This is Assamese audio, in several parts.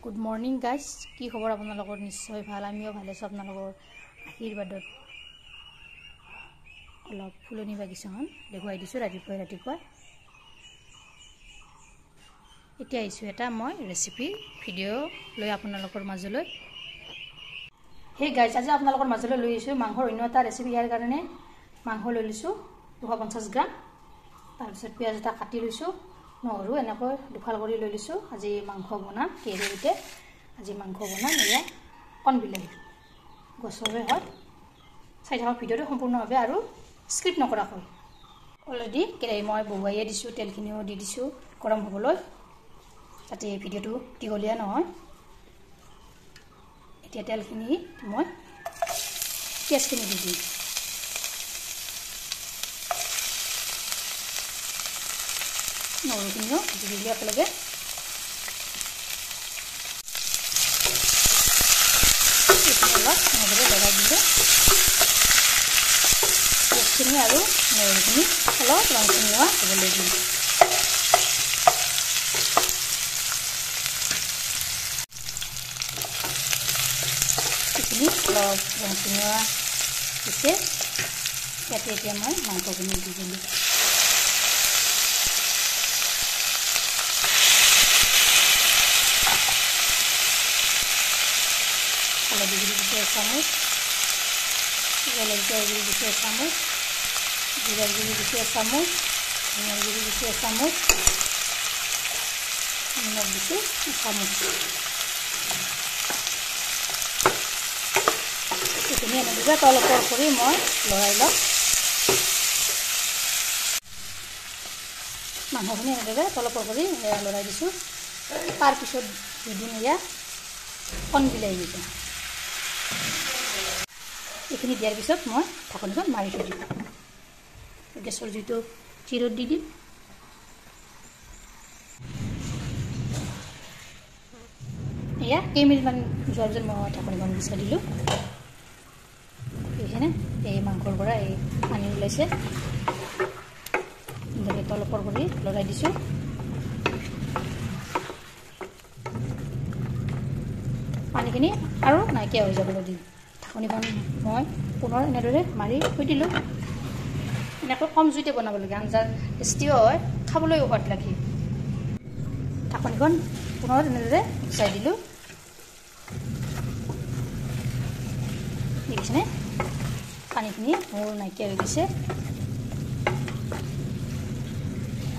গুড মৰ্নিং গাইজ, কি খবৰ আপোনালোকৰ? নিশ্চয় ভাল, আমিও ভালে আছোঁ। আপোনালোকৰ আশীৰ্বাদত অলপ ফুলনি বাগিচাখন দেখুৱাই দিছোঁ ৰাতিপুৱা। এতিয়া আহিছোঁ এটা মই ৰেচিপি ভিডিঅ' লৈ আপোনালোকৰ মাজলৈ। সেই গাইজ, আজি আপোনালোকৰ মাজলৈ লৈ আহিছোঁ মাংসৰ অন্য এটা ৰেচিপি। ইয়াৰ কাৰণে মাংস লৈ লৈছোঁ 250 গ্ৰাম। তাৰপিছত পিঁয়াজ এটা কাটি লৈছোঁ, নহৰু এনেকৈ দুফাল কৰি লৈ লৈছোঁ। আজি মাংস বনাম কেৰাহীতে। আজি মাংস বনাম এয়া কণ বিলাহী গছৰে হয়। চাই থাকক ভিডিঅ'টো সম্পূৰ্ণভাৱে আৰু স্কিপ নকৰাকৈ। অলৰেডি কেৰাহী মই বহুৱাইয়ে দিছোঁ, তেলখিনিও দি দিছোঁ গৰম হ'বলৈ, যাতে ভিডিঅ'টো দীঘলীয়া নহয়। এতিয়া তেলখিনি মই পিঁয়াজখিনি দি দিম। নহৰুখিনিও দি দিলোঁ একেলগে। অলপ এনেদৰে লগাই দিলোঁ। পিঁয়াজখিনি আৰু নহৰুখিনি অলপ ৰংচঙীয়া হ'বলৈ দিম। এইখিনি অলপ ৰংচঙীয়া হৈছে। ইয়াতে এতিয়া মই মাংসখিনি দি দিলোঁ। হালধি গুড়ি দিছোঁ 1 চামুচ, জলকীয়া গুড়ি দিছোঁ 1 চামুচ, জিৰাৰ গুড়ি দিছোঁ 1 চামুচ, ধনিয়াৰ গুড়ি দিছোঁ 1 চামুচ, নিমখ দিছোঁ 1 চামুচ। এইখিনি এনেদৰে তলপৰ কৰি মই লৰাই লওঁ। মাংসখিনি এনেদৰে তলপৰ কৰি লৰাই দিছোঁ। তাৰপিছত দি দিম এয়া কণ বিলাহী দিছোঁ। এইখিনি দিয়াৰ পিছত মই ঢাকনিখন মাৰি থৈ দিম। গেছৰ জুইটো জিৰত দি দিম। এয়া কেইমিনিটমান যোৱাৰ পিছত মই ঢাকনিখন গুচাই দিলোঁ। এইখিনি এই মাংসৰ পৰা এই পানী ওলাইছে, এনেকৈ তলপৰ কৰি লৰাই দিছোঁ। পানীখিনি আৰু নাইকিয়া হৈ যাবলৈ দিম। ঢাকনিখন মই পুনৰ এনেদৰে মাৰি থৈ দিলোঁ। এনেকৈ কম জুইতে বনাব লাগে, আঞ্জাৰ টেষ্টিও হয়, খাবলৈও সোৱাদ লাগে। ঢাকনিখন পুনৰ এনেদৰে গুচাই দিলোঁ। দেখিছেনে পানীখিনি মোৰ নাইকিয়া হৈ গৈছে।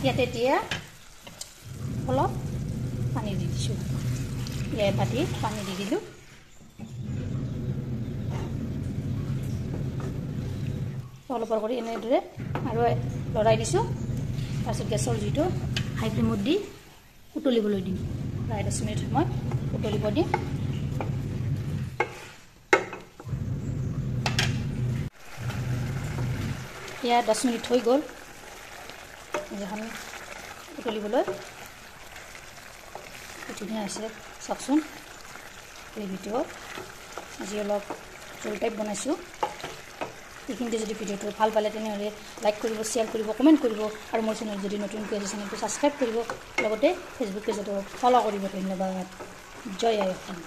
ইয়াতে এতিয়া অলপ পানী দি দিছোঁ। ইয়াৰ বাতি পানী দি দিলোঁ। অলপৰ কৰি এনেদৰে আৰু লৰাই দিছোঁ। তাৰপিছত গেছৰ জুইটো হাই ফ্লেমত দি উতলিবলৈ দিম। প্ৰায় 10 মিনিট সময় উতলিব দিম। এয়া 10 মিনিট হৈ গ'ল এখন উতলিবলৈ। ধুনীয়া হৈছে চাওকচোন। গ্ৰেভিটো আজি অলপ জোল টাইপ বনাইছোঁ। এইখিনিতে যদি ভিডিঅ'টো ভাল পালে তেনেহ'লে লাইক কৰিব, শ্বেয়াৰ কৰিব, কমেণ্ট কৰিব আৰু মোৰ চেনেল যদি নতুনকৈ আছে চেনেলটো ছাবস্ক্ৰাইব কৰিব, লগতে ফেচবুক পেজতো ফ'ল' কৰিব। ধন্যবাদ। জয় আই অসম।